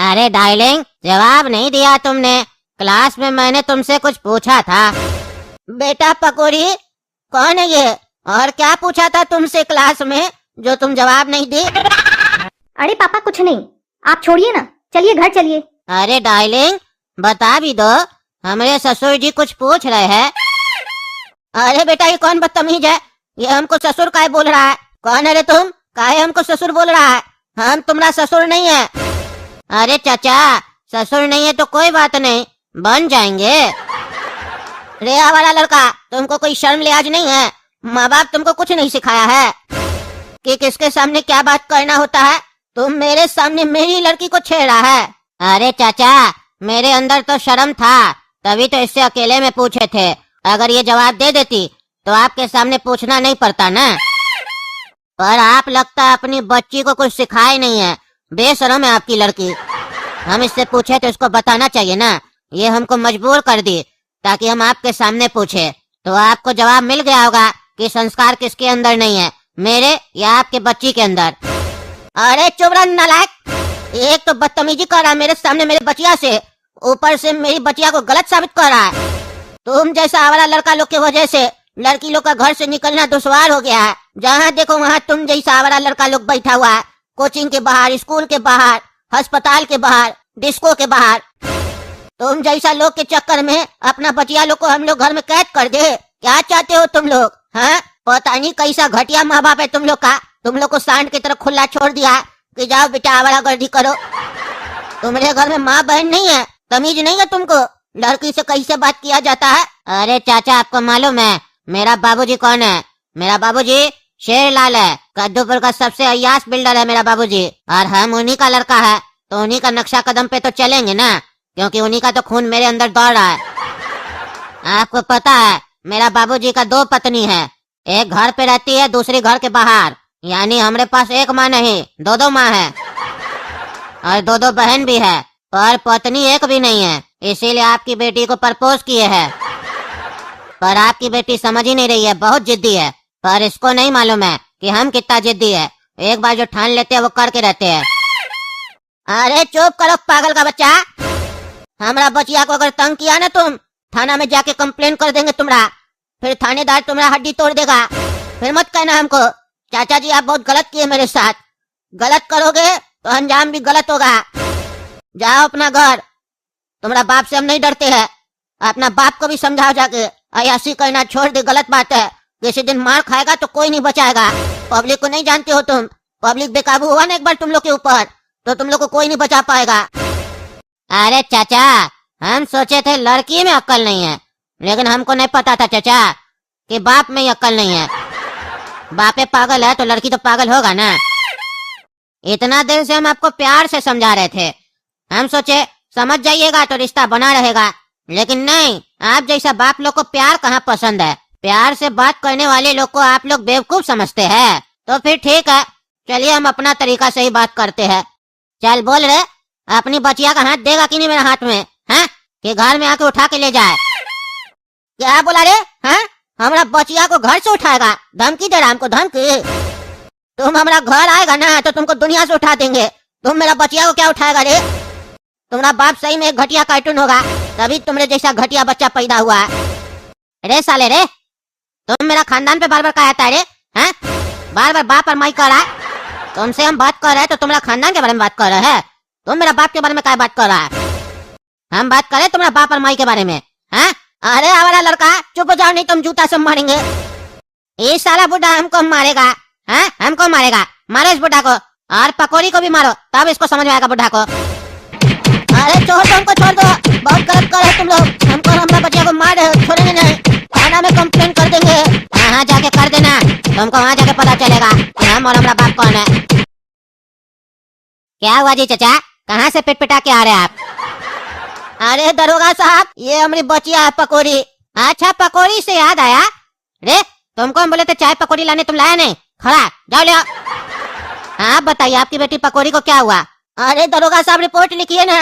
अरे डार्लिंग, जवाब नहीं दिया तुमने। क्लास में मैंने तुमसे कुछ पूछा था। बेटा पकोड़ी, कौन है ये और क्या पूछा था तुमसे क्लास में जो तुम जवाब नहीं दी? अरे पापा कुछ नहीं, आप छोड़िए ना, चलिए घर चलिए। अरे डार्लिंग, बता भी दो, हमारे ससुर जी कुछ पूछ रहे हैं। अरे बेटा, ये कौन बदतमीज है? ये हमको ससुर काहे बोल रहा है? कौन है रे तुम? काहे हमको ससुर बोल रहा है? हम तुम्हारा ससुर नहीं है। अरे चाचा, ससुर नहीं है तो कोई बात नहीं, बन जाएंगे। रे आवारा लड़का, तुमको कोई शर्म लिहाज नहीं है? माँ बाप तुमको कुछ नहीं सिखाया है कि किसके सामने क्या बात करना होता है? तुम मेरे सामने मेरी लड़की को छेड़ा है। अरे चाचा, मेरे अंदर तो शर्म था, तभी तो इससे अकेले में पूछे थे। अगर ये जवाब दे देती तो आपके सामने पूछना नहीं पड़ता ना। पर आप लगता है अपनी बच्ची को कुछ सिखाए नहीं है। बेशरम है आपकी लड़की। हम इससे पूछे तो इसको बताना चाहिए ना। ये हमको मजबूर कर दी ताकि हम आपके सामने पूछे, तो आपको जवाब मिल गया होगा कि संस्कार किसके अंदर नहीं है, मेरे या आपके बच्ची के अंदर। अरे चुप रह नालायक, एक तो बदतमीजी कर रहा है मेरे सामने मेरे बचिया से, ऊपर से मेरी बचिया को गलत साबित कर रहा है। तुम जैसा आवारा लड़का लोग की वजह से लड़की लोग का घर से निकलना दुश्वार हो गया है। जहाँ देखो वहाँ तुम जैसा आवारा लड़का लोग बैठा हुआ है, कोचिंग के बाहर, स्कूल के बाहर, अस्पताल के बाहर, डिस्को के बाहर। तुम जैसा लोग के चक्कर में अपना बचिया लोग को हम लोग घर में कैद कर दे। क्या चाहते हो तुम लोग? हाँ, पता नहीं कैसा घटिया माँ बाप है तुम लोग का। तुम लोग को सांड की तरह खुला छोड़ दिया कि जाओ बेटा आवारागर्दी करो। तुम्हारे घर में माँ बहन नहीं है, तमीज नहीं है तुमको? लड़की से कैसे बात किया जाता है? अरे चाचा, आपको मालूम है मेरा बाबूजी कौन है? मेरा बाबूजी शेरलाल है। कद्दूपुर का सबसे अय्याश बिल्डर है मेरा बाबूजी, और हम उन्हीं का लड़का है, तो उन्हीं का नक्शा कदम पे तो चलेंगे ना, क्योंकि उन्हीं का तो खून मेरे अंदर दौड़ रहा है। आपको पता है मेरा बाबूजी का 2 पत्नी है। एक घर पे रहती है, दूसरी घर के बाहर। यानी हमारे पास एक माँ नहीं, 2 माँ है, और 2 बहन भी है, पर पत्नी एक भी नहीं है। इसीलिए आपकी बेटी को प्रपोज किए है, पर आपकी बेटी समझ ही नहीं रही है, बहुत जिद्दी है। पर इसको नहीं मालूम है कि हम कितना जिद्दी है। एक बार जो ठान लेते हैं वो करके रहते हैं। अरे चुप करो पागल का बच्चा। हमारा बचिया को अगर तंग किया ना तुम, थाना में जाके कंप्लेन कर देंगे तुम्हारा। फिर थानेदार तुम्हारा हड्डी तोड़ देगा। फिर मत कहना हमको चाचा जी आप बहुत गलत किए मेरे साथ। गलत करोगे तो अंजाम भी गलत होगा। जाओ अपना घर। तुम्हारा बाप से हम नहीं डरते हैं। अपना बाप को भी समझाओ जाके, अयासी करना छोड़ दे, गलत बात है। किसी दिन मार खाएगा तो कोई नहीं बचाएगा। पब्लिक को नहीं जानते हो तुम, पब्लिक बेकाबू हुआ ना एक बार तुम लोग के ऊपर, तो तुम लोग को कोई नहीं बचा पाएगा। अरे चाचा, हम सोचे थे लड़की में अक्ल नहीं है, लेकिन हमको नहीं पता था चाचा कि बाप में ही अक्ल नहीं है। बापे पागल है तो लड़की तो पागल होगा ना। इतना देर से हम आपको प्यार से समझा रहे थे। हम सोचे समझ जाइएगा तो रिश्ता बना रहेगा, लेकिन नहीं, आप जैसा बाप लोग को प्यार कहाँ पसंद है। प्यार से बात करने वाले लोग को आप लोग बेवकूफ समझते हैं। तो फिर ठीक है, चलिए हम अपना तरीका से ही बात करते हैं। चल बोल रहे, अपनी बचिया का हाथ देगा कि नहीं मेरे हाथ में? हैं कि घर में आके उठा के ले जाए? क्या बोला रे? हैं हमारा बचिया को घर से उठाएगा? धमकी दे रहा हमको, धमकी? तुम हमारा घर आएगा ना तो तुमको दुनिया से उठा देंगे। तुम मेरा बचिया को क्या उठाएगा रे? तुम्हारा बाप सही में एक घटिया कार्टून होगा, तभी तुम्हारे जैसा घटिया बच्चा पैदा हुआ है। रे साले रे, तुम मेरा खानदान पे बार बार क्या आता है रे? हैं बार बार बाप और माई कर रहा है। तुमसे हम बात कर रहे हैं तो तुम्हारा खानदान के बारे में बात कर रहे हैं। तुम मेरा बाप के बारे में क्या बात कर रहा है? हम बात करें तुम्हारा बाप और माई के बारे में? हैं अरे आवारा लड़का, चुप हो जाओ नहीं तुम जूता से मारेंगे। ये साला बुढ़ा हमको मारेगा। हैं हमको मारेगा? मारो इस बुढ़ा को, और पकौड़ी को भी मारो, तब इसको समझ में आएगा बुढ़ा को। अरे छोड़ दो हमको, छोड़ दो, बहुत गलत कर रहे तुम लोग। हमको हमारा बच्चिया को मार रहे हो, छोड़ेंगे नहीं, थाना में कंप्लेन कर देंगे। वहाँ जाके कर देना, तुमको वहाँ जाके पता चलेगा हम और हमारा बाप कौन है। क्या हुआ जी चाचा, कहाँ से पिट पिटा के आ रहे हैं आप? अरे दरोगा साहब, ये हमारी बचिया है पकौड़ी। अच्छा पकौड़ी से याद आया रे, तुमको हम बोले थे चाय पकौड़ी लाने, तुम लाया नहीं? खड़ा जाओ ले आओ। हाँ बताइए आपकी बेटी पकौड़ी को क्या हुआ? अरे दरोगा साहब रिपोर्ट लिखिए ना।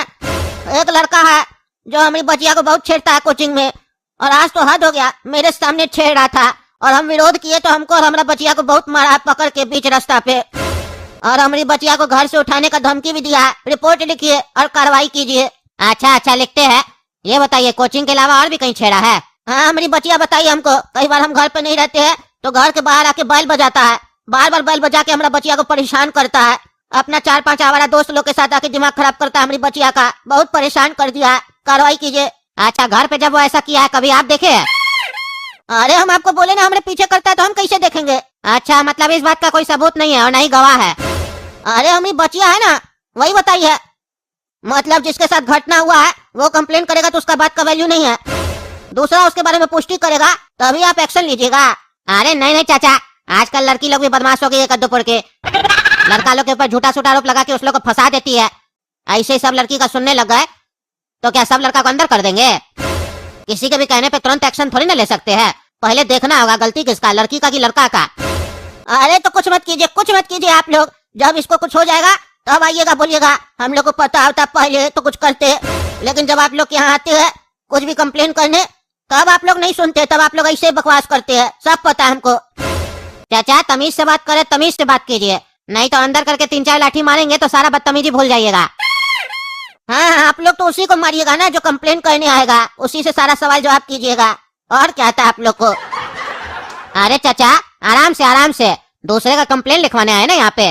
एक लड़का है जो हमारी बचिया को बहुत छेड़ता है कोचिंग में, और आज तो हद हो गया, मेरे सामने छेड़ रहा था और हम विरोध किए तो हमको और हमारा बचिया को बहुत मारा पकड़ के बीच रास्ता पे। और हमारी बचिया को घर से उठाने का धमकी भी दिया है। रिपोर्ट लिखिए और कार्रवाई कीजिए। अच्छा अच्छा लिखते हैं। ये बताइए कोचिंग के अलावा और भी कहीं छेड़ा है? हाँ हमारी बचिया बताइए हमको। कई बार हम घर पे नहीं रहते हैं तो घर के बाहर आके बैल बजाता है। बार बार बैल बजा के हमारा बचिया को परेशान करता है। अपना 4-5 आवारा दोस्त लोग के साथ आके दिमाग खराब करता है। हमारी बचिया का बहुत परेशान कर दिया है। कार्रवाई कीजिए। अच्छा घर पे जब वो ऐसा किया है कभी आप देखे हैं? अरे हम आपको बोले ना हमारे पीछे करता है तो हम कैसे देखेंगे? अच्छा मतलब इस बात का कोई सबूत नहीं है और नहीं गवाह है? अरे हमारी बचिया है ना वही बताइए। मतलब जिसके साथ घटना हुआ है वो कंप्लेन करेगा तो उसका बात का वैल्यू नहीं है। दूसरा उसके बारे में पुष्टि करेगा तभी आप एक्शन लीजिएगा। अरे नहीं नहीं चाचा, आजकल लड़की लोग भी बदमाश हो गई है कद्दूपुर के। लड़का लोग के ऊपर झूठा सूठा आरोप लगा के उस लोग को फंसा देती है। ऐसे ही सब लड़की का सुनने लग गए तो क्या सब लड़का को अंदर कर देंगे? किसी के भी कहने पे तुरंत एक्शन थोड़ी ना ले सकते हैं। पहले देखना होगा गलती किसका, लड़की का कि लड़का का। अरे तो कुछ मत कीजिए आप लोग। जब इसको कुछ हो जाएगा तब आइएगा बोलिएगा। हम लोग को पता होता पहले तो कुछ करते, लेकिन जब आप लोग यहाँ आते हैं कुछ भी कंप्लेन करने तब आप लोग नहीं सुनते, तब आप लोग ऐसे बकवास करते हैं। सब पता है हमको। चाचा तमीज से बात करे, तमीज से बात कीजिए, नहीं तो अंदर करके 3-4 लाठी मारेंगे तो सारा बदतमीजी भूल जाइएगा। हाँ आप लोग तो उसी को मारिएगा ना जो कंप्लेन करने आएगा, उसी से सारा सवाल जवाब कीजिएगा। और क्या था आप लोग को? अरे चाचा आराम से दूसरे का कंप्लेन लिखवाने आए ना यहाँ पे।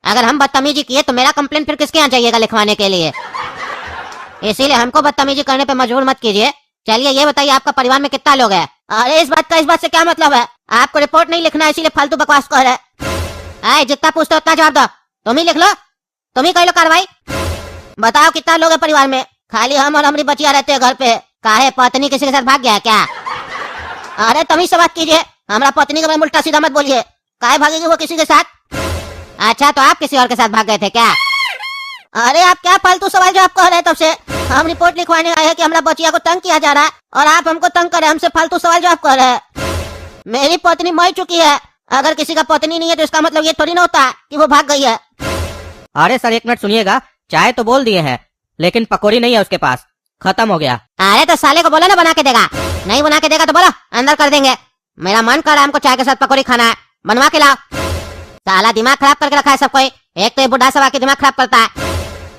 अगर हम बदतमीजी किए तो मेरा कंप्लेन फिर किसके यहाँ जाइएगा लिखवाने के लिए? इसीलिए हमको बदतमीजी करने पे मजबूर मत कीजिए। चलिए ये बताइए आपका परिवार में कितना लोग है? अरे इस बात से क्या मतलब है? आपको रिपोर्ट नहीं लिखना है इसीलिए फालतू बकवास कर रहे। जितना पूछते उतना जवाब दो। तुम ही लिख लो, तुम ही कर लो कार्रवाई। बताओ कितना लोग है परिवार में? खाली हम और हमारी बचिया रहते हैं घर पे। काहे पत्नी किसी के साथ भाग गया है क्या? अरे तमीज से बात कीजिए। हमारा पत्नी का उल्टा सीधा मत बोलिए। काहे भागेगी वो किसी के साथ? अच्छा तो आप किसी और के साथ भाग गए थे क्या? अरे आप क्या फालतू सवाल जवाब कह रहे हैं? तब से हम रिपोर्ट लिखवाने आए हैं कि हमारा बचिया को तंग किया जा रहा है और आप हमको तंग कर रहे हैं, हमसे फालतू सवाल जवाब कर रहे हैं। मेरी पत्नी मर चुकी है। अगर किसी का पत्नी नहीं है तो इसका मतलब ये थोड़ी ना होता कि वो भाग गई है। अरे सर 1 मिनट सुनिएगा, चाय तो बोल दिए हैं लेकिन पकौड़ी नहीं है उसके पास, खत्म हो गया। अरे तो साले को बोलो ना बना के देगा। नहीं बना के देगा तो बोलो अंदर कर देंगे। मेरा मन कर रहा है हमको चाय के साथ पकौड़ी खाना है, बनवा के लाओ। साला दिमाग खराब करके रखा है सब कोई। एक तो ये बुढ़ा सब आके दिमाग खराब करता है,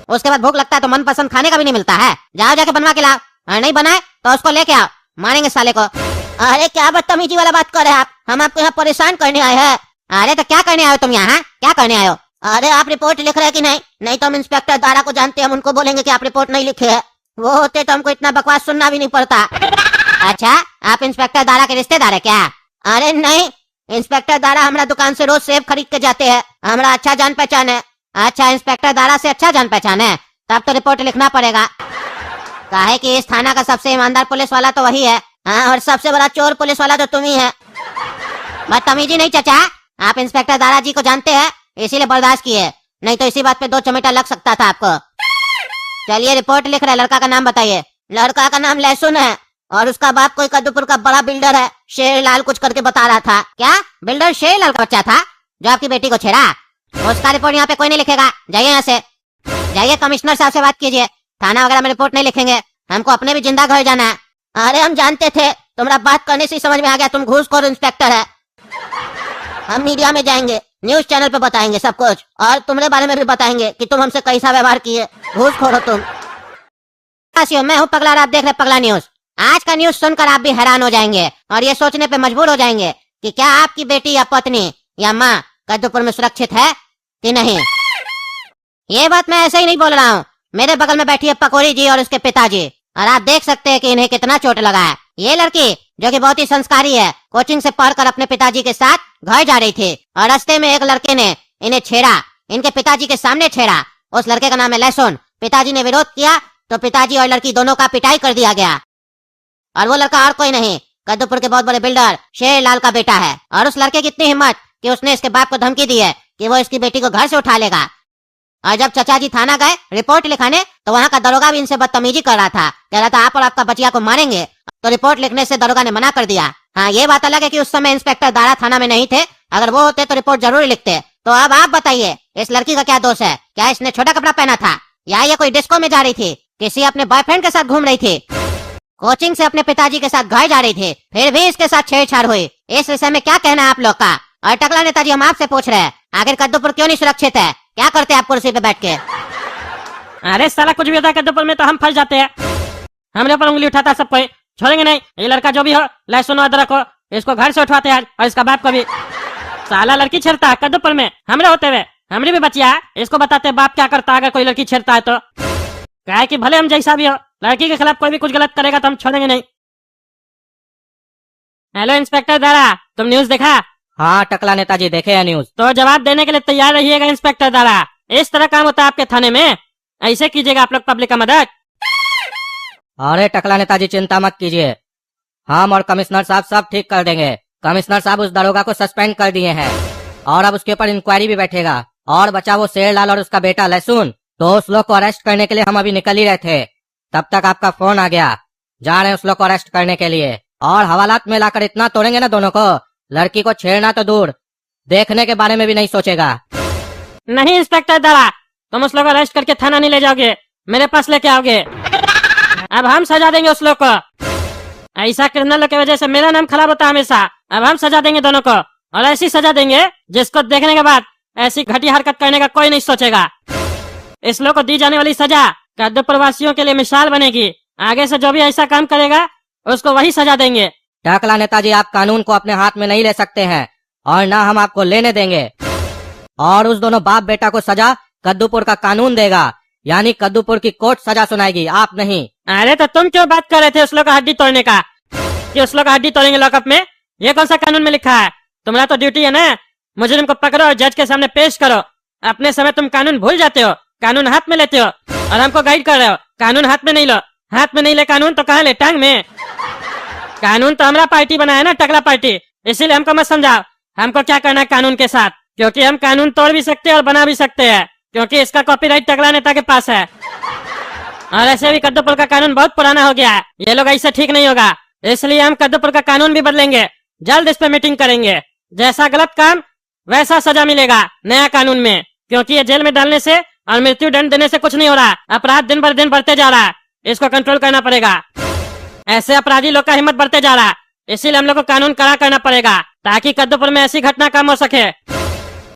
उसके बाद भूख लगता है तो मन पसंद खाने का भी नहीं मिलता है। जाओ जाके बनवा के लाओ, और नहीं बनाए तो उसको लेके आओ, मारेंगे साले को। अरे क्या बदतमीजी वाला बात कर रहे हैं आप? हम आपको यहाँ परेशान करने आए हैं। अरे तो क्या करने आए हो तुम यहाँ? क्या करने आए हो? अरे आप रिपोर्ट लिख रहे हैं कि नहीं? नहीं तो हम इंस्पेक्टर दारा को जानते हैं, हम उनको बोलेंगे कि आप रिपोर्ट नहीं लिखे है। वो होते तो हमको इतना बकवास सुनना भी नहीं पड़ता। अच्छा आप इंस्पेक्टर दारा के रिश्तेदार है क्या? अरे नहीं, इंस्पेक्टर दारा हमारा दुकान से रोज सेब खरीद के जाते हैं, हमारा अच्छा जान पहचान है। अच्छा इंस्पेक्टर दारा से अच्छा जान पहचान है, तब तो रिपोर्ट लिखना पड़ेगा। काहे कि इस थाना का सबसे ईमानदार पुलिस वाला तो वही है। हाँ और सबसे बड़ा चोर पुलिस वाला तो तुम ही है। बदतमीजी नहीं चाचा, आप इंस्पेक्टर दारा जी को जानते हैं इसीलिए बर्दाश्त किए, नहीं तो इसी बात पे 2 चमेटा लग सकता था आपको। चलिए रिपोर्ट लिख रहे, लड़का का नाम बताइए। लड़का का नाम लहसुन है और उसका बाप कोई कद्दूपुर का बड़ा बिल्डर है, शेरलाल कुछ करके बता रहा था। क्या बिल्डर शेरलाल का बच्चा था जो आपकी बेटी को छेड़ा? उसका रिपोर्ट यहाँ पे कोई नहीं लिखेगा, जाइए यहाँ से। जाइए कमिश्नर साहब से बात कीजिए, थाना वगैरह में रिपोर्ट नहीं लिखेंगे, हमको अपने भी जिंदा घर जाना है। अरे हम जानते थे, तुम्हारा बात करने से समझ में आ गया तुम घूसखोर इंस्पेक्टर है। हम मीडिया में जाएंगे, न्यूज चैनल पे बताएंगे सब कुछ, और तुम्हारे बारे में भी बताएंगे कि तुम हमसे कैसा व्यवहार किए, घूसखोर हो तुम। मैं हूँ पगला और आप देख रहे पगला न्यूज। आज का न्यूज सुनकर आप भी हैरान हो जाएंगे और ये सोचने पे मजबूर हो जाएंगे कि क्या आपकी बेटी या पत्नी या माँ कद्दूपुर में सुरक्षित है कि नहीं। ये बात मैं ऐसे ही नहीं बोल रहा हूँ, मेरे बगल में बैठी है पकौड़ी जी और उसके पिताजी, और आप देख सकते हैं कि इन्हें कितना चोट लगा है। ये लड़की जो कि बहुत ही संस्कारी है, कोचिंग से पढ़कर अपने पिताजी के साथ घर जा रही थी और रास्ते में एक लड़के ने इन्हें छेड़ा, इनके पिताजी के सामने छेड़ा। उस लड़के का नाम है लहसुन। पिताजी ने विरोध किया तो पिताजी और लड़की दोनों का पिटाई कर दिया गया। और वो लड़का और कोई नहीं, कद्दूपुर के बहुत बड़े बिल्डर शेरलाल का बेटा है। और उस लड़के की इतनी हिम्मत कि उसने इसके बाप को धमकी दी है कि वो इसकी बेटी को घर से उठा लेगा। और जब चचा जी थाना गए रिपोर्ट लिखाने तो वहाँ का दरोगा भी इनसे बदतमीजी कर रहा था, कह रहा था आप और आपका बचिया को मारेंगे। तो रिपोर्ट लिखने से दरोगा ने मना कर दिया। हाँ ये बात अलग है कि उस समय इंस्पेक्टर दारा थाना में नहीं थे, अगर वो होते तो रिपोर्ट जरूर लिखते। तो अब आप बताइए इस लड़की का क्या दोष है? क्या इसने छोटा कपड़ा पहना था या ये कोई डिस्को में जा रही थी, किसी अपने बॉयफ्रेंड के साथ घूम रही थी, कोचिंग से अपने पिताजी के साथ घर जा रही थी, फिर भी इसके साथ छेड़छाड़ हुई? इस विषय में क्या कहना है आप लोग का? और टकला नेताजी हम आपसे पूछ रहे हैं, आखिर कद्दूपुर क्यों नहीं सुरक्षित है? क्या करते हैं आप कुर्सी पे बैठ के? अरे साला कुछ भी होता है कद्दूपुर में तो हम फंस जाते हैं। हमरे ऊपर उंगली उठाता है सब कोई, छोड़ेंगे नहीं। ये लड़का जो भी हो, लहसुन अदरक हो, इसको घर से उठवाते हैं और इसका बाप को भी। साला लड़की छेड़ता है कद्दूपुर में, हमरे होते हुए हमरी भी बचिया है। इसको बताते बाप क्या करता है अगर कोई लड़की छेड़ता है तो। क्या है कि भले हम जैसा भी हो, लड़की के खिलाफ कोई भी कुछ गलत करेगा तो हम छोड़ेंगे नहीं। हेलो इंस्पेक्टर दारा, तुम न्यूज देखा? हाँ टकला नेताजी, देखे है न्यूज। तो जवाब देने के लिए तैयार रहिएगा इंस्पेक्टर दारा। इस तरह काम होता है आपके थाने में? ऐसे कीजिएगा आप लोग पब्लिक का मदद? अरे टकला नेताजी चिंता मत कीजिए, हम और कमिश्नर साहब सब ठीक कर देंगे। कमिश्नर साहब उस दरोगा को सस्पेंड कर दिए हैं और अब उसके ऊपर इंक्वायरी भी बैठेगा। और बचा वो शेरलाल और उसका बेटा लहसुन, तो उस लोग को अरेस्ट करने के लिए हम अभी निकल ही रहे थे, तब तक आपका फोन आ गया। जा रहे हैं उस लोग को अरेस्ट करने के लिए, और हवालात में लाकर इतना तोड़ेंगे ना दोनों को, लड़की को छेड़ना तो दूर, देखने के बारे में भी नहीं सोचेगा। नहीं इंस्पेक्टर दारा, तुम उस लोग को अरेस्ट करके थाना नहीं ले जाओगे, मेरे पास लेके आओगे। अब हम सजा देंगे उस लोग को। ऐसा क्रिमिनल की वजह से मेरा नाम खराब होता है हमेशा। अब हम सजा देंगे दोनों को, और ऐसी सजा देंगे जिसको देखने के बाद ऐसी घटिया हरकत करने का कोई नहीं सोचेगा। इस लोग को दी जाने वाली सजा कद्दूपुर वासियों के लिए मिसाल बनेगी। आगे से जो भी ऐसा काम करेगा उसको वही सजा देंगे। टकला नेताजी, आप कानून को अपने हाथ में नहीं ले सकते हैं और ना हम आपको लेने देंगे। और उस दोनों बाप बेटा को सजा कद्दूपुर का कानून देगा, यानी कद्दूपुर की कोर्ट सजा सुनाएगी, आप नहीं। अरे तो तुम क्यों बात कर रहे थे उस लोग का हड्डी तोड़ने का, कि उस लोग का हड्डी तोड़ेंगे लॉकअप में? ये कौन सा कानून में लिखा है? तुम्हारा तो ड्यूटी है ना, मुजरिम को पकड़ो और जज के सामने पेश करो। अपने समय तुम कानून भूल जाते हो, कानून हाथ में लेते हो और हमको गाइड कर रहे हो। कानून हाथ में नहीं लो, हाथ में नहीं ले कानून तो कहाँ ले, टांग में? कानून तो हमारा पार्टी बनाया ना, टकला पार्टी, इसीलिए हमको मत समझाओ हमको क्या करना है कानून के साथ, क्योंकि हम कानून तोड़ भी सकते हैं और बना भी सकते हैं, क्योंकि इसका कॉपीराइट टकला नेता के पास है। और ऐसे भी कद्दूपुर का कानून बहुत पुराना हो गया है, ये लोग ऐसे ठीक नहीं होगा, इसलिए हम कद्दूपुर का कानून भी बदलेंगे। जल्द इस पे मीटिंग करेंगे, जैसा गलत काम वैसा सजा मिलेगा नया कानून में, क्योंकि ये जेल में डालने से और मृत्यु दंड देने से कुछ नहीं हो रहा। अपराध दिन भर दिन बढ़ते जा रहा है, इसको कंट्रोल करना पड़ेगा। ऐसे अपराधी लोग का हिम्मत बढ़ते जा रहा है, इसीलिए हम लोग को कानून कड़ा करना पड़ेगा ताकि कद्दूपुर में ऐसी घटना कम हो सके।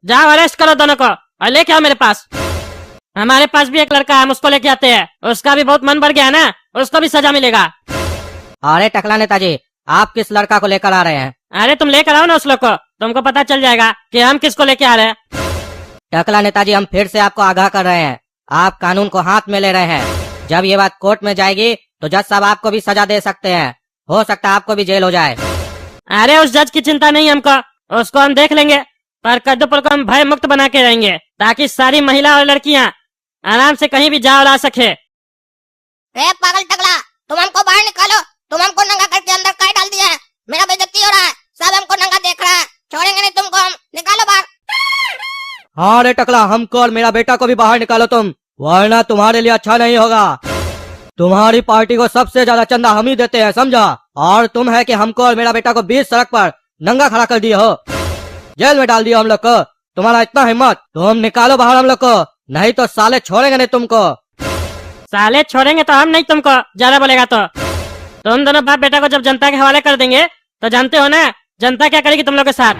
जाओ अरेस्ट करो दोनों को और लेके आओ मेरे पास। हमारे पास भी एक लड़का है, हम उसको लेके आते हैं, उसका भी बहुत मन बढ़ गया है ना, उसको भी सजा मिलेगा। अरे टकला नेताजी, आप किस लड़का को लेकर आ रहे हैं? अरे तुम लेकर आओ ना उस लोग को, तुमको पता चल जाएगा कि हम किसको लेके आ रहे हैं। टकला नेताजी, हम फिर से आपको आगाह कर रहे हैं, आप कानून को हाथ में ले रहे हैं। जब ये बात कोर्ट में जाएगी तो जज साहब आपको भी सजा दे सकते हैं, हो सकता है आपको भी जेल हो जाए। अरे उस जज की चिंता नहीं हमको, उसको हम देख लेंगे, पर कद्दूपुर को हम भय मुक्त बना के रहेंगे ताकि सारी महिला और लड़कियां आराम से कहीं भी जा और आ सके। रे पागल टकला, तुम हमको बाहर निकालो, तुम हमको नंगा करके अंदर काय डाल दिया है, मेरा बेइज्जती हो रहा है, सब हमको नंगा देख रहा है, छोड़ेंगे नहीं तुमको हम, निकालो बाहर। हाँ रे टकला, हमको और मेरा बेटा को भी बाहर निकालो तुम, वरना तुम्हारे लिए अच्छा नहीं होगा। तुम्हारी पार्टी को सबसे ज्यादा चंदा हम ही देते हैं, समझा? और तुम है कि हमको और मेरा बेटा को बीच सड़क पर नंगा खड़ा कर दिए हो, जेल में डाल दिया हम लोग को। तुम्हारा इतना हिम्मत, तुम निकालो बाहर हम लोग को, नहीं तो साले छोड़ेंगे नहीं तुमको। साले छोड़ेंगे तो हम नहीं तुमको, ज्यादा बोलेगा तो। तुम दोनों बाप बेटा को जब जनता के हवाले कर देंगे तो जानते हो ना जनता क्या करेगी तुम लोग के साथ।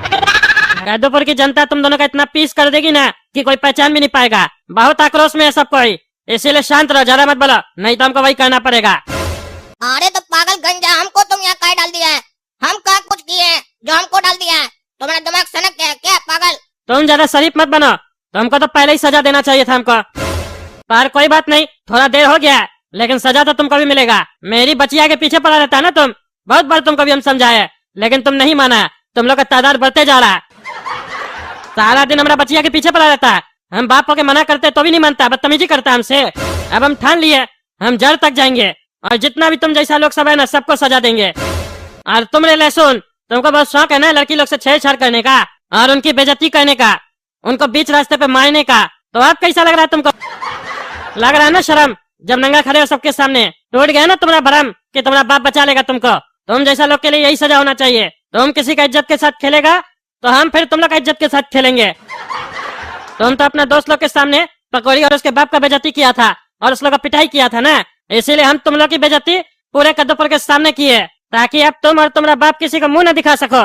कद्दूपुर की जनता तुम दोनों का इतना पीस कर देगी ना कि कोई पहचान भी नहीं पाएगा। बहुत आक्रोश में है सब कोई, इसीलिए शांत रहो, ज्यादा मत बोलो, नहीं तो हमको वही करना पड़ेगा। अरे तो पागल गंजा, हमको तुम यहाँ काय डाल दिया है? हम क्या कुछ किए हैं जो हमको डाल दिया है? तुम्हारा दिमाग सनक गया है क्या पागल? तुम ज्यादा शरीफ मत बनो, तुमको तो पहले ही सजा देना चाहिए था हमको। पर कोई बात नहीं, थोड़ा देर हो गया है, लेकिन सजा तो तुमको भी मिलेगा। मेरी बचिया के पीछे पड़ा रहता है ना तुम, बहुत बार तुमको भी हम समझाए, लेकिन तुम नहीं माना। तुम लोग का तादाद बढ़ते जा रहा है, सारा दिन हमारा बचिया के पीछे पड़ा रहता है, हम बाप को के मना करते तो भी नहीं मानता, बदतमीजी करता है हमसे। अब हम ठान लिए, हम जड़ तक जाएंगे और जितना भी तुम जैसा लोग सब है ना सबको सजा देंगे। और तुम रे लहसुन, तुमको बहुत शौक है ना लड़की लोग से छेड़छाड़ करने का और उनकी बेइज्जती करने का, उनको बीच रास्ते पे मारने का। तो अब कैसा लग रहा है तुमको? लग रहा है ना शर्म, जब नंगा खड़े हो सबके सामने? टूट गया ना तुम्हारा भरम कि तुम्हारा बाप बचा लेगा तुमको। तुम जैसा लोग के लिए यही सजा होना चाहिए। तुम किसी का इज्जत के साथ खेलेगा तो हम फिर तुम लोग का इज्जत के साथ खेलेंगे। तुम तो अपने दोस्त लोग के सामने पकौड़ी और उसके बाप का बेइज्जती किया था और उस लोग का पिटाई किया था ना, इसीलिए हम तुम लोग की बेइज्जती पूरे कद्दूपुर के सामने किए ताकि अब तुम और तुम्हारा बाप किसी को मुंह न दिखा सको।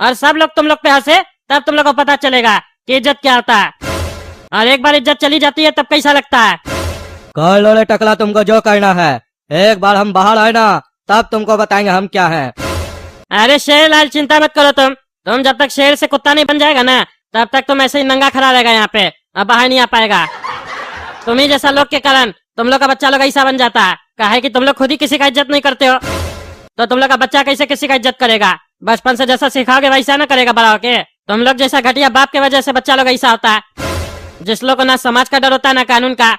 और सब लोग तुम लोग पे हंसे, तब तुम लोग को पता चलेगा कि इज्जत क्या होता है। और एक बार इज्जत चली जाती है तब कैसा लगता है। कर लो रे टकला, तुमको जो करना है। एक बार हम बाहर आए ना, तब तुमको बताएंगे हम क्या हैं। अरे शेर लाल, चिंता मत करो तुम जब तक शेर से कुत्ता नहीं बन जाएगा ना, तब तक तुम ऐसे ही नंगा खड़ा रहेगा यहाँ पे, अब बाहर नहीं आ पाएगा। तुम्ही जैसा लोग के कारण तुम लोग का बच्चा लोग ऐसा बन जाता है। काहे कि तुम लोग खुद ही किसी का इज्जत नहीं करते हो, तो तुम लोग का बच्चा कैसे किसी का इज्जत करेगा। बचपन से जैसा सिखाओगे वैसा ना करेगा बड़ा होके। तुम लोग जैसा घटिया बाप के वजह से बच्चा लोग ऐसा होता है, जिस लोग को ना समाज का डर होता है ना कानून का।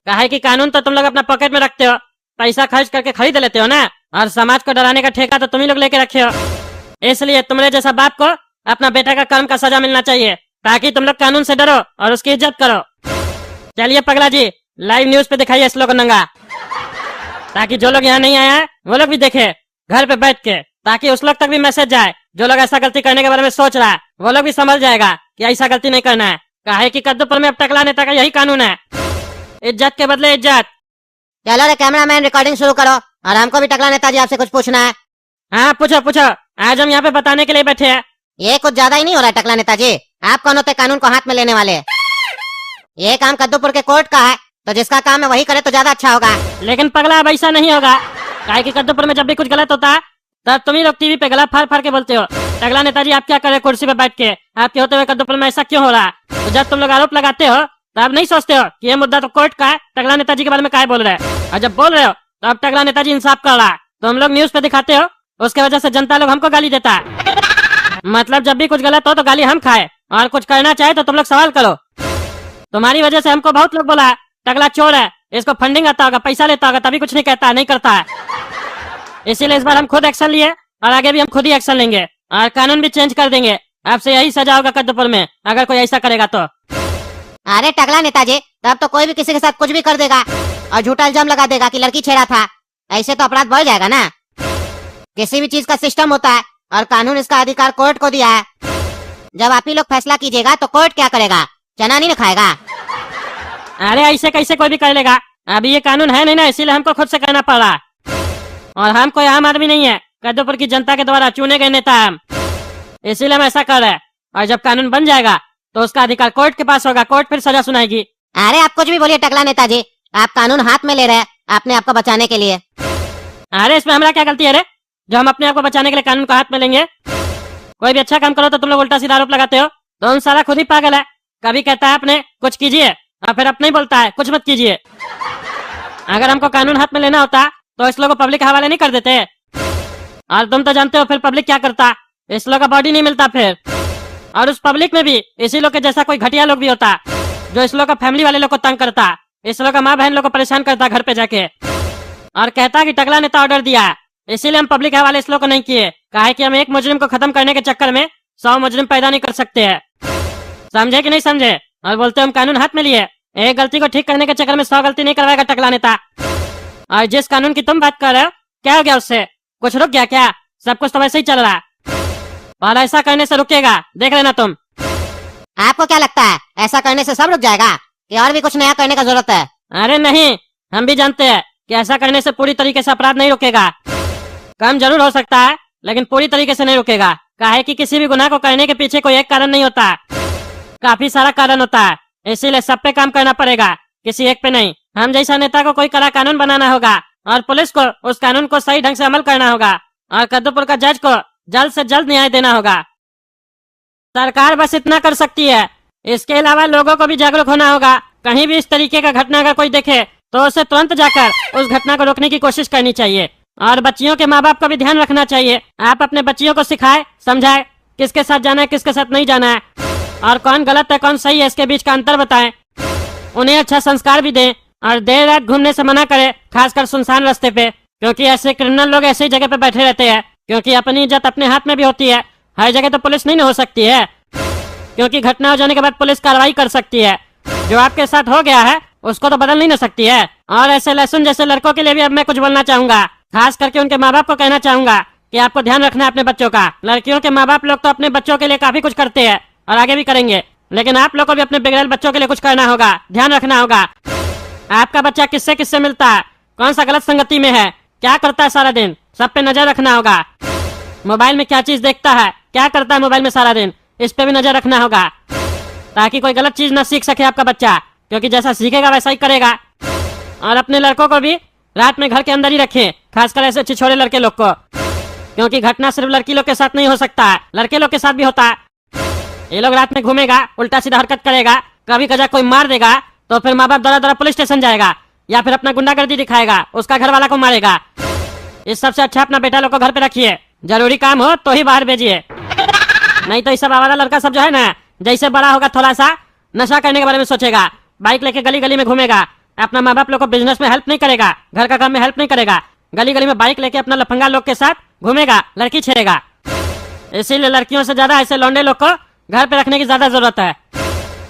काहे कि कानून तो तुम लोग अपना पॉकेट में रखते हो, पैसा खर्च करके खरीद लेते हो ना, और समाज को डराने का ठेका तो तुम ही लोग लेके रखे हो। इसलिए तुम्हारे जैसा बाप को अपना बेटा का कर्म का सजा मिलना चाहिए, ताकि तुम लोग कानून से डरो और उसकी इज्जत करो। चलिए पगला जी, लाइव न्यूज पे दिखाइए इस लोग को नंगा, ताकि जो लोग यहाँ नहीं आया है वो लोग भी देखे घर पे बैठ के, ताकि उस लोग तक भी मैसेज जाए जो लोग ऐसा गलती करने के बारे में सोच रहा है। वो लोग भी समझ जाएगा कि ऐसा गलती नहीं करना है। काहे कि कद्दूपुर में अब टकला नेता का यही कानून है, इज्जत के बदले इज्जत। चलो रे कैमरामैन, रिकॉर्डिंग शुरू करो, और हमको भी टकला नेताजी आपसे कुछ पूछना है। हाँ पूछो पूछो, आज हम यहाँ पे बताने के लिए बैठे हैं। ये कुछ ज्यादा ही नहीं हो रहा है टकला नेताजी? आप कौन होते कानून को हाथ में लेने वाले? ये काम कद्दूपुर के कोर्ट का है, तो जिसका काम है वही करे तो ज्यादा अच्छा होगा। लेकिन पगला अब ऐसा नहीं होगा। काहे कि कद्दूपुर में जब भी कुछ गलत होता है तब तुम ही लोग टीवी पे गला फाड़ फाड़ के बोलते हो। टकला नेताजी आप क्या करे कुर्सी पे बैठ के, आपके होते हुए कद्दूपुर में ऐसा क्यों हो रहा है? तो जब तुम लोग आरोप लगाते हो तो आप नहीं सोचते हो कि ये मुद्दा तो कोर्ट का है, टकला नेताजी के बारे में क्या बोल रहे हैं। और जब बोल रहे हो तो अब टकला नेताजी इंसाफ कर रहा है, तो हम लोग न्यूज पे दिखाते हो, उसके वजह से जनता लोग हमको गाली देता है। मतलब जब भी कुछ गलत हो तो गाली हम खाए, और कुछ करना चाहे तो तुम लोग सवाल करो। तुम्हारी वजह से हमको बहुत लोग बोला है टकला चोर है, इसको फंडिंग आता होगा, पैसा लेता होगा, तभी कुछ नहीं कहता है, नहीं करता है। इसीलिए इस बार हम खुद एक्शन लिए, और आगे भी हम खुद ही एक्शन लेंगे, और कानून भी चेंज कर देंगे। आपसे यही सजा होगा कद्दूपुर में अगर कोई ऐसा करेगा तो। अरे टकला नेताजी, तब तो कोई भी किसी के साथ कुछ भी कर देगा और झूठा इल्जाम लगा देगा कि लड़की छेड़ा था। ऐसे तो अपराध बढ़ जाएगा ना। किसी भी चीज का सिस्टम होता है, और कानून इसका अधिकार कोर्ट को दिया है। जब आप ही लोग फैसला कीजिएगा तो कोर्ट क्या करेगा? चना नहीं न खाएगा। अरे ऐसे कैसे कोई भी कर लेगा? अभी ये कानून है नहीं ना, इसीलिए हमको खुद से करना पड़ा। और हम कोई आम आदमी नहीं है, कद्दूपुर की जनता के द्वारा चुने गए नेता हम, इसीलिए हम ऐसा कर रहे हैं। और जब कानून बन जाएगा तो उसका अधिकार कोर्ट के पास होगा, कोर्ट फिर सजा सुनाएगी। अरे आप कुछ भी बोलिए टकला नेताजी, आप कानून हाथ में ले रहे हैं अपने आप को बचाने के लिए। अरे इसमें हमारा क्या गलती है रे, जो हम अपने आप को बचाने के लिए कानून को हाथ में लेंगे? कोई भी अच्छा काम करो तो तुम लोग उल्टा सीधा आरोप लगाते हो। तो उन सारा खुद ही पागल है, कभी कहता है अपने कुछ कीजिए और फिर अपने ही बोलता है कुछ मत कीजिए। अगर हमको कानून हाथ में लेना होता तो इस लोग को पब्लिक हवाले नहीं कर देते। और तुम तो जानते हो फिर पब्लिक क्या करता, इस लोग का बॉडी नहीं मिलता फिर। और उस पब्लिक में भी इसी लोग के जैसा कोई घटिया लोग भी होता, जो इस लोग का फैमिली वाले लोग को तंग करता, इस लोग का माँ बहन लोग को परेशान करता घर पे जाके, और कहता कि टकला नेता ऑर्डर दिया। इसीलिए हम पब्लिक हवाले इस लोग को नहीं किए। काहे कि हम एक मुजरिम को खत्म करने के चक्कर में 100 मुजरिम पैदा नहीं कर सकते हैं। समझे कि नहीं समझे? और बोलते हम कानून हाथ में लिए, एक गलती को ठीक करने के चक्कर में 100 गलती नहीं करवाएगा टकला नेता। और जिस कानून की तुम बात कर रहे हो, क्या हो गया उससे? कुछ रुक गया क्या? सब कुछ तो वैसे ही चल रहा है, और ऐसा करने से रुकेगा, देख लेना तुम। आपको क्या लगता है ऐसा करने से सब रुक जाएगा कि और भी कुछ नया करने का जरूरत है? अरे नहीं, हम भी जानते हैं कि ऐसा करने से पूरी तरीके से अपराध नहीं रुकेगा। कम जरूर हो सकता है लेकिन पूरी तरीके से नहीं रुकेगा। काहे कि किसी भी गुनाह को करने के पीछे कोई एक कारण नहीं होता, काफी सारा कारण होता है। इसीलिए सब पे काम करना पड़ेगा, किसी एक पे नहीं। हम जैसा नेता को कोई कड़ा कानून बनाना होगा, और पुलिस को उस कानून को सही ढंग से अमल करना होगा, और कद्दूपुर का जज को जल्द से जल्द न्याय देना होगा। सरकार बस इतना कर सकती है, इसके अलावा लोगों को भी जागरूक होना होगा। कहीं भी इस तरीके का घटना अगर कोई देखे तो उसे तुरंत जाकर उस घटना को रोकने की कोशिश करनी चाहिए। और बच्चियों के माँ बाप का भी ध्यान रखना चाहिए। आप अपने बच्चियों को सिखाए समझाए किसके साथ जाना है किसके साथ नहीं जाना है, और कौन गलत है कौन सही है इसके बीच का अंतर बताएं। उन्हें अच्छा संस्कार भी दें, और देर रात घूमने से मना करें, खासकर सुनसान रास्ते पे, क्योंकि ऐसे क्रिमिनल लोग ऐसी जगह पे बैठे रहते हैं। क्योंकि अपनी इज्जत अपने हाथ में भी होती है, हर जगह तो पुलिस नहीं हो सकती है, क्योंकि घटना हो जाने के बाद पुलिस कार्रवाई कर सकती है। जो आपके साथ हो गया है उसको तो बदल नहीं ना सकती है। और ऐसे लहसुन जैसे लड़कों के लिए भी अब मैं कुछ बोलना चाहूंगा, खास करके उनके माँ बाप को कहना चाहूंगा कि आपको ध्यान रखना है अपने बच्चों का। लड़कियों के माँ बाप लोग तो अपने बच्चों के लिए काफी कुछ करते हैं और आगे भी करेंगे, लेकिन आप लोग को भी अपने बिगड़ेल बच्चों के लिए कुछ करना होगा, ध्यान रखना होगा। आपका बच्चा किससे किससे मिलता है, कौन सा गलत संगति में है, क्या करता है सारा दिन, सब पे नजर रखना होगा। मोबाइल में क्या चीज देखता है, क्या करता है मोबाइल में सारा दिन, इस पे भी नजर रखना होगा ताकि कोई गलत चीज न सीख सके आपका बच्चा, क्योंकि जैसा सीखेगा वैसा ही करेगा। और अपने लड़कों को भी रात में घर के अंदर ही रखें, खासकर ऐसे छिछोरे लड़के लोग को, क्योंकि घटना सिर्फ लड़की लोग के साथ नहीं हो सकता है, लड़के लोग के साथ भी होता है। ये लोग रात में घूमेगा, उल्टा सीधा हरकत करेगा, कभी कजा कोई मार देगा तो फिर माँ बाप दौड़ा दौड़ा पुलिस स्टेशन जाएगा या फिर अपना गुंडागर्दी दिखाएगा, उसका घर वाला को मारेगा। इस सबसे अच्छा अपना बेटा लोग को घर पे रखिए, जरूरी काम हो तो ही बाहर भेजिए, नहीं तो ये सब आवारा लड़का सब जो है ना, जैसे बड़ा होगा थोड़ा सा नशा करने के बारे में सोचेगा, बाइक लेके गली गली में घूमेगा, अपना माँ बाप लोग को बिजनेस में हेल्प नहीं करेगा, घर का काम में हेल्प नहीं करेगा, गली गली में बाइक लेके अपना लफंगा लोग के साथ घूमेगा, लड़की छेड़ेगा। इसीलिए लड़कियों से ज्यादा ऐसे लौंडे लोग को घर पे रखने की ज्यादा जरूरत है।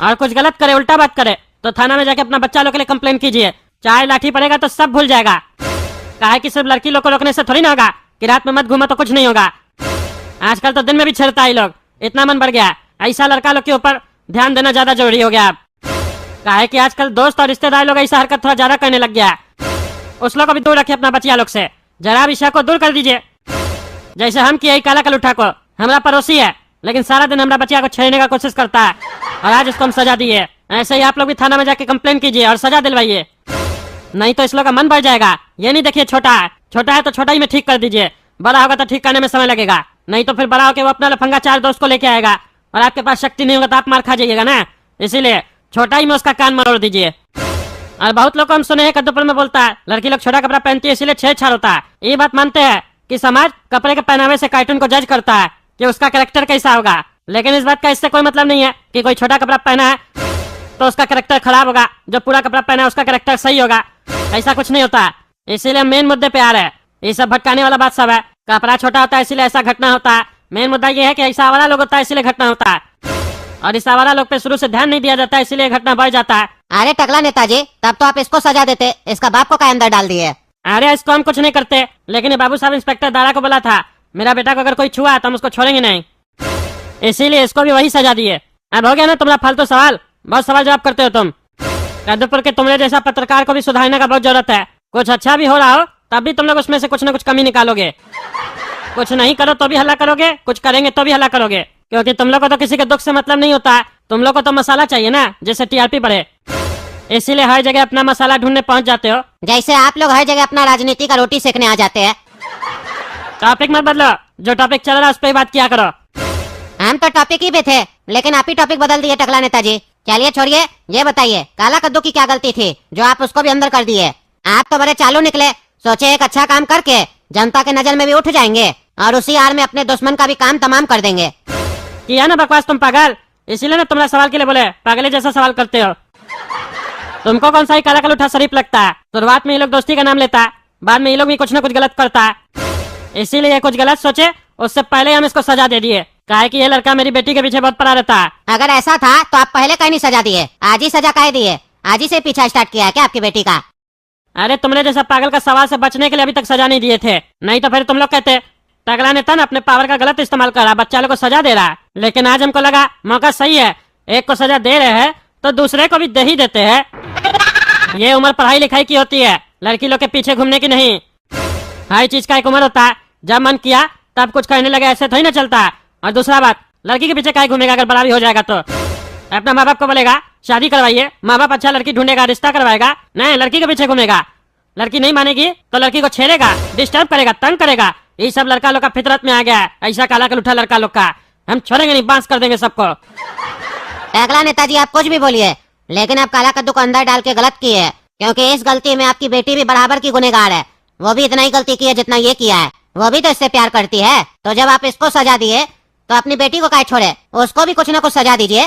और कुछ गलत करे, उल्टा बात करे तो थाना में जाके अपना बच्चा लोग के लिए कंप्लेन कीजिए, चाहे लाठी पड़ेगा तो सब भूल जाएगा। काहे कि सिर्फ लड़की लोग को रोकने से थोड़ी ना होगा कि रात में मत घूमो तो कुछ नहीं होगा, आजकल तो दिन में भी छेड़ता है लोग, इतना मन बढ़ गया। ऐसा लड़का लोग के ऊपर ध्यान देना ज्यादा जरूरी हो गया अब, काहे कि आजकल दोस्त और रिश्तेदार लोग ऐसा हरकत थोड़ा ज्यादा करने लग गया है। उस लोग को भी दूर रखिए अपना बचिया लोग से, जरा विषय को दूर कर दीजिए। जैसे हम किए काला कलुठा को, हमारा पड़ोसी है लेकिन सारा दिन हमारा बच्चिया को छेड़ने का कोशिश करता है और आज उसको हम सजा दिए। ऐसे ही आप लोग भी थाना में जाके कंप्लेन कीजिए और सजा दिलवाइए, नहीं तो इस लोग का मन बढ़ जाएगा। ये नहीं देखिए छोटा है तो छोटा ही में ठीक कर दीजिए, बड़ा होगा तो ठीक करने में समय लगेगा, नहीं तो फिर बड़ा होकर वो अपना लफंगा 4 दोस्त को लेके आएगा और आपके पास शक्ति नहीं होगा तो आप मार खा जाइएगा ना। इसीलिए छोटा ही में उसका कान मरोड़ दीजिए। और बहुत लोग को हम सुने हैं कद्दूपुर में बोलता है लड़की लोग छोटा कपड़ा पहनती है इसीलिए छेड़छाड़ होता है। ये बात मानते हैं कि समाज कपड़े के पहनावे से कार्टून को जज करता है कि उसका कैरेक्टर कैसा होगा, लेकिन इस बात का इससे कोई मतलब नहीं है कि कोई छोटा कपड़ा पहना है तो उसका कैरेक्टर खराब होगा, जो पूरा कपड़ा पहना है उसका कैरेक्टर सही होगा, ऐसा कुछ नहीं होता। इसीलिए मेन मुद्दे पे आ रहे हैं, ये सब भटकाने वाला बात सब है। कपड़ा छोटा होता है इसीलिए ऐसा घटना होता है, मेन मुद्दा ये है कि ऐसा आवारा लोग होता है इसीलिए घटना होता है, और इस आवारा लोग पे शुरू से ध्यान नहीं दिया जाता है इसीलिए घटना बढ़ जाता है। अरे टकला नेताजी, तब तो आप इसको सजा देते, इसका बाप को क्या अंदर डाल दिए। अरे इसको हम कुछ नहीं करते, लेकिन ये बाबू साहब इंस्पेक्टर दारा को बोला था मेरा बेटा को अगर कोई छुआ तो हम उसको छोड़ेंगे नहीं, इसीलिए इसको भी वही सजा दिए। अब हो गया ना तुम्हारा फालतू सवाल, बहुत सवाल जवाब करते हो तुम। कद्दूपुर के तुमरे जैसा पत्रकार को भी सुधारने का बहुत जरूरत है, कुछ अच्छा भी हो रहा हो तब भी तुम लोग उसमें से कुछ न कुछ कमी निकालोगे, कुछ नहीं करो तो भी हल्ला करोगे, कुछ करेंगे तो भी हल्ला करोगे, क्योंकि तुम लोग को तो किसी के दुख से मतलब नहीं होता, तुम लोग को तो मसाला चाहिए ना जिससे टीआरपी बढ़े, इसीलिए हर जगह अपना मसाला ढूंढने पहुंच जाते हो। जैसे आप लोग हर जगह अपना राजनीति का रोटी सेकने आ जाते हैं। टॉपिक मत बदलो, जो टॉपिक चल रहा है उस पर बात किया करो। हम तो टॉपिक ही पे थे लेकिन आप ही टॉपिक बदल दिए टकला नेताजी। चलिए छोड़िए, ये बताइए काला कद्दू की क्या गलती थी जो आप उसको भी अंदर कर दिए। आप तो बड़े चालू निकले, सोचे एक अच्छा काम करके जनता के नजर में भी उठ जाएंगे और उसी आड़ में अपने दुश्मन का भी काम तमाम कर देंगे। किया ना बकवास तुम पागल, इसीलिए ना तुम्हारा सवाल के लिए बोले पागले जैसा सवाल करते हो। तुमको कौन सा ही काला कलूठा शरीफ लगता है, शुरुआत में ये लोग दोस्ती का नाम लेता है, बाद में ये लोग भी कुछ न कुछ गलत करता है, इसीलिए ये कुछ गलत सोचे उससे पहले हम इसको सजा दे दिए, काहे कि ये लड़का मेरी बेटी के पीछे बहुत पड़ा रहता है। अगर ऐसा था तो आप पहले कहीं नहीं सजा दिए, आज ही सजा काहे दिए? आज ही से पीछा स्टार्ट किया है क्या आपकी बेटी का? अरे तुमने जैसा पागल का सवाल से बचने के लिए अभी तक सजा नहीं दिए थे, नहीं तो फिर तुम लोग कहते टकला नेता अपने पावर का गलत इस्तेमाल कर रहा, बच्चा लोग को सजा दे रहा है। लेकिन आज हमको लगा मौका सही है, एक को सजा दे रहे हैं तो दूसरे को भी दे ही देते हैं। ये उम्र पढ़ाई लिखाई की होती है, लड़की लोग के पीछे घूमने की नहीं। हर चीज का एक उम्र होता है, जब मन किया तब कुछ करने लगे, ऐसे थोड़ी ना चलता है। और दूसरा बात, लड़की के पीछे काहे घूमेगा अगर बड़ा भी हो जाएगा तो? अपना माँ बाप को बोलेगा शादी करवाइए, माँ बाप अच्छा लड़की ढूंढेगा, रिश्ता करवाएगा, नहीं लड़की के पीछे घूमेगा। लड़की नहीं मानेगी तो लड़की को छेड़ेगा, डिस्टर्ब करेगा, तंग करेगा। ये सब लड़का लोग का फितरत में आ गया है, ऐसा काला कलूठा लड़का लोग का। हम छोड़ेंगे नहीं, बांस कर देंगे सबको। टकला नेताजी आप कुछ भी बोलिए, लेकिन आप काला कद्दू को अंदर डाल के गलत किए, क्योंकि इस गलती में आपकी बेटी भी बराबर की गुनहगार है। वो भी इतना ही गलती की है जितना ये किया है, वो भी तो इससे प्यार करती है। तो जब आप इसको सजा दिए तो अपनी बेटी को काहे छोड़े, उसको भी कुछ न कुछ सजा दीजिए।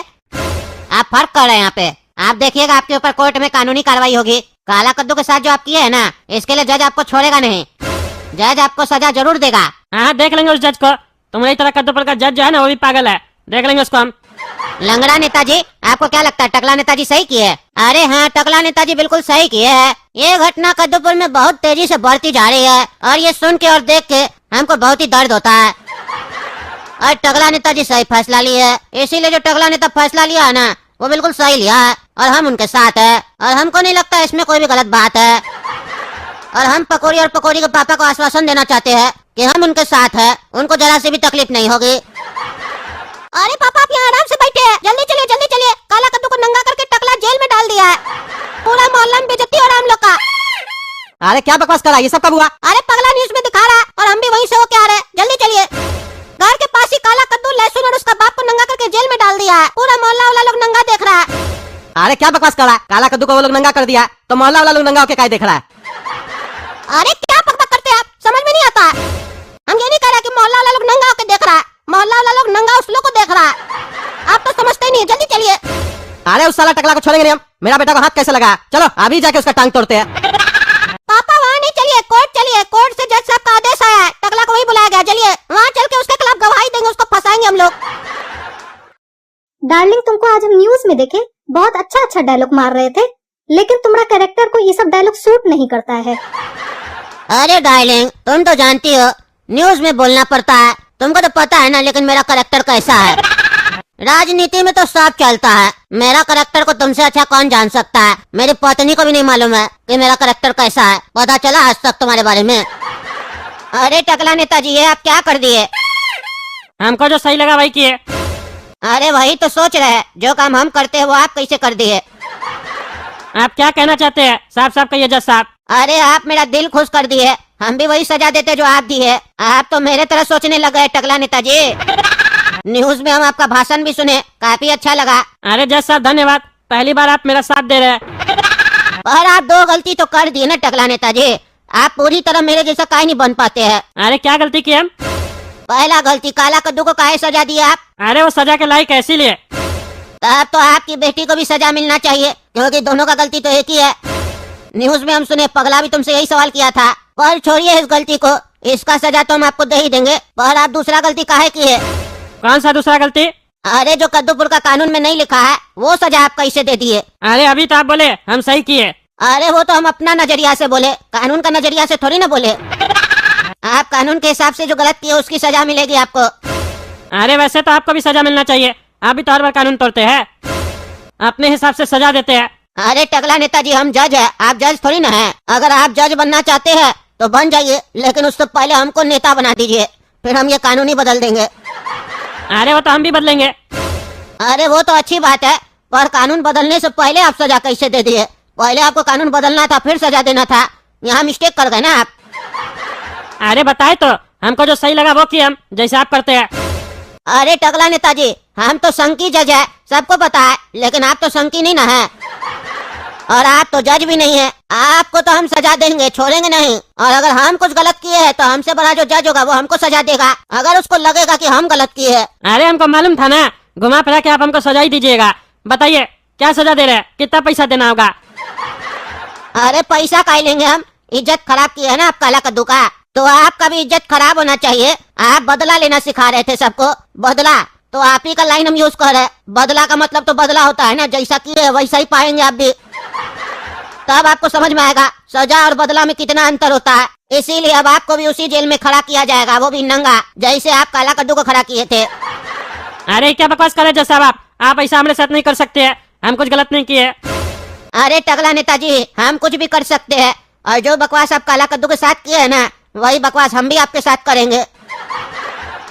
आप फर्क कर रहे हैं यहाँ पे, आप देखिएगा आपके ऊपर कोर्ट में कानूनी कार्रवाई होगी। काला कद्दू के साथ जो आप किए है ना, इसके लिए जज आपको छोड़ेगा नहीं, जज आपको सजा जरूर देगा। हाँ देख लेंगे उस जज को, तुम्हारी तरह कद्दूपुर का जज जो है ना वो भी पागल है, देख लेंगे उसको हम। लंगड़ा नेताजी आपको क्या लगता है टकला नेताजी सही किए? अरे हाँ, टकला नेताजी बिल्कुल सही किए है। ये घटना कद्दूपुर में बहुत तेजी से बढ़ती जा रही है और ये सुन के और देख के हमको बहुत ही दर्द होता है। और टकला नेताजी सही फैसला लिए है, इसीलिए जो टकला नेता फैसला लिया है ना वो बिल्कुल सही लिया है और हम उनके साथ है, और हमको नहीं लगता इसमें कोई भी गलत बात है। और हम पकौड़ी और पकौड़ी के पापा को आश्वासन देना चाहते हैं कि हम उनके साथ है, उनको जरा से भी तकलीफ नहीं होगी। अरे पापा आप यहाँ आराम से बैठे हैं, जल्दी चलिए, काला कद्दू को नंगा करके टकला जेल में डाल दिया है। पूरा मोहल्ला में बेइज्जती हो रहा है हम लोग का। अरे क्या बकवास कर रहा है, ये सब कब हुआ? अरे पगला न्यूज में दिखा रहा है और हम भी वहीं से होके आ रहे हैं, जल्दी चलिए। घर के पास ही काला कद्दू, लहसुन और उसका बाप को नंगा करके जेल में डाल दिया है। पूरा मोहल्ला वाला लोग नंगा देख रहा है। अरे क्या बकवास कर रहा है, काला कद्दू को वो लोग नंगा कर दिया तो मोहल्ला वाला लोग नंगा होके क्या देख रहा है? अरे क्या बकबक करते हैं आप, समझ में नहीं आता। हम ये नहीं कह रहे कि मोहल्ला वाला लोग नंगा होके देख रहा है, मोहल्ला वाला लोग नंगा उस लोग को देख रहा है। आप तो समझते ही नहीं है, जल्दी चलिए। अरे उस साला टकला को छोड़ेंगे नहीं हम। मेरा बेटा को हाथ कैसे लगा? चलो अभी जाके उसका टांग तोड़ते हैं। पापा वहाँ नहीं, चलिए कोर्ट से जज साहब का आदेश आया है, टकला को वही बुलाया गया। चलिए वहाँ चल के उसके खिलाफ गवाही देंगे, उसको फंसाएंगे हम लोग। डार्लिंग, तुमको आज हम न्यूज में देखे बहुत अच्छा डायलॉग मार रहे थे, लेकिन तुम्हारा कैरेक्टर को ये सब डायलॉग सूट नहीं करता है। अरे डार्लिंग, तुम तो जानती हो न्यूज में बोलना पड़ता है, तुमको तो पता है ना। लेकिन मेरा कैरेक्टर कैसा है, राजनीति में तो सब चलता है। मेरा कैरेक्टर को तुमसे अच्छा कौन जान सकता है? मेरी पत्नी को भी नहीं मालूम है कि मेरा कैरेक्टर कैसा है। पता चला आज तक तुम्हारे बारे में? अरे टकला नेताजी, ये आप क्या कर दिए? हमको जो सही लगा वही किए। अरे वही तो सोच रहे हैं, जो काम हम करते हैं वो आप कैसे कर दिए? आप क्या कहना चाहते हैं? साफ साफ कहिए जज साहब। अरे आप मेरा दिल खुश कर दिए, हम भी वही सजा देते जो आप दी है। आप तो मेरे तरह सोचने लग गए टकला नेताजी। न्यूज में हम आपका भाषण भी सुने, काफी अच्छा लगा। अरे जज साहब धन्यवाद, पहली बार आप मेरा साथ दे रहे हैं। पर आप दो गलती तो कर दिए ना टकला नेताजी, आप पूरी तरह मेरे जैसा काहे नहीं बन पाते हैं। अरे क्या गलती की हम? पहला गलती, काला कद्दू को काहे सजा दिए आप? अरे वो सजा के लायक ऐसी लिए। तब तो आपकी बेटी को भी सजा मिलना चाहिए, क्योंकि दोनों का गलती तो एक ही है। न्यूज में हम सुने, पगला भी तुमसे यही सवाल किया था। पर छोड़िए इस गलती को, इसका सजा तो हम आपको दे ही देंगे। पर आप दूसरा गलती काहे किए? कौन सा दूसरा गलती? अरे जो कद्दूपुर का कानून में नहीं लिखा है वो सजा आप कैसे दे दिए? अरे अभी तो आप बोले हम सही किए। अरे वो तो हम अपना नजरिया से बोले, कानून का नजरिया से थोड़ी ना बोले। आप कानून के हिसाब से जो गलत किए उसकी सजा मिलेगी आपको। अरे वैसे तो आपको भी सजा मिलना चाहिए, आप भी तो हर बार कानून तोड़ते हैं, अपने हिसाब से सजा देते हैं। अरे टकला नेताजी, हम जज है, आप जज थोड़ी ना है। अगर आप जज बनना चाहते हैं तो बन जाइए, लेकिन उससे पहले हमको नेता बना दीजिए, फिर हम ये कानून ही बदल देंगे। अरे वो तो हम भी बदलेंगे। अरे वो तो अच्छी बात है, पर कानून बदलने से पहले आप सजा कैसे दे दिए? पहले आपको कानून बदलना था फिर सजा देना था, यहाँ मिस्टेक कर गए ना आप। अरे बताए तो, हमको जो सही लगा वो किए हम, जैसे आप करते हैं। अरे टकला नेताजी, हम तो संकी जज है, सबको पता है, लेकिन आप तो संकी नहीं ना है, और आप तो जज भी नहीं है। आपको तो हम सजा देंगे, छोड़ेंगे नहीं। और अगर हम कुछ गलत किए हैं तो हमसे बड़ा जो जज होगा वो हमको सजा देगा, अगर उसको लगेगा कि हम गलत किए हैं। अरे हमको मालूम था ना, घुमा फिरा के आप हमको सजा ही दीजिएगा। बताइए क्या सजा दे रहे हैं, कितना पैसा देना होगा? अरे पैसा काहे लेंगे हम, इज्जत खराब की है ना आप काला कद्दू का, तो आपका भी इज्जत खराब होना चाहिए। आप बदला लेना सिखा रहे थे सबको, बदला तो आप ही का लाइन हम यूज कर रहे हैं। बदला का मतलब तो बदला होता है ना, जैसा किए वैसा ही पाएंगे आप भी। तब आपको समझ में आएगा सजा और बदला में कितना अंतर होता है। इसीलिए अब आपको भी उसी जेल में खड़ा किया जाएगा, वो भी नंगा, जैसे आप काला कद्दू को खड़ा किए थे। अरे क्या बकवास कर रहे हैं जज साहब, आप ऐसा हमारे साथ नहीं कर सकते हैं, हम कुछ गलत नहीं किए। अरे टकला नेताजी, हम कुछ भी कर सकते हैं, और जो बकवास आप काला कद्दू के साथ किए है ना, वही बकवास हम भी आपके साथ करेंगे,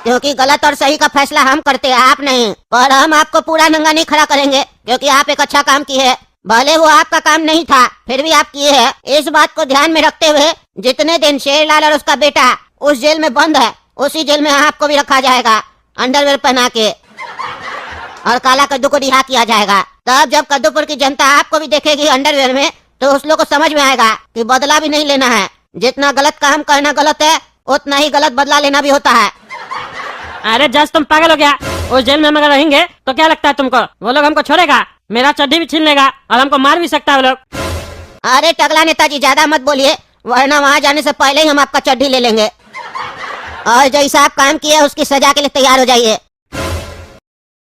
क्योंकि गलत और सही का फैसला हम करते हैं, आप नहीं। पर हम आपको पूरा नंगा नहीं खड़ा करेंगे, क्योंकि आप एक अच्छा काम किए हैं। भले वो आपका काम नहीं था, फिर भी आप किए हैं। इस बात को ध्यान में रखते हुए जितने दिन शेरलाल और उसका बेटा उस जेल में बंद है, उसी जेल में आपको भी रखा जाएगा, अंडरवेयर पहना के, और काला कद्दू को रिहा किया जाएगा। तब जब कद्दूपुर की जनता आपको भी देखेगी अंडरवेयर में, तो उस लोग को समझ में आएगा कि बदला भी नहीं लेना है। जितना गलत काम करना गलत है, उतना ही गलत बदला लेना भी होता है। अरे जज तुम पागल हो गया, उस जेल में हम अगर रहेंगे तो क्या लगता है तुमको वो लोग हमको छोड़ेगा? मेरा चड्डी भी छीन लेगा और हमको मार भी सकता है वो लोग। अरे टकला नेताजी, ज्यादा मत बोलिए, वरना वहाँ जाने से पहले ही हम आपका चड्डी ले लेंगे। और जैसा आप काम किए उसकी सजा के लिए तैयार हो जाइए।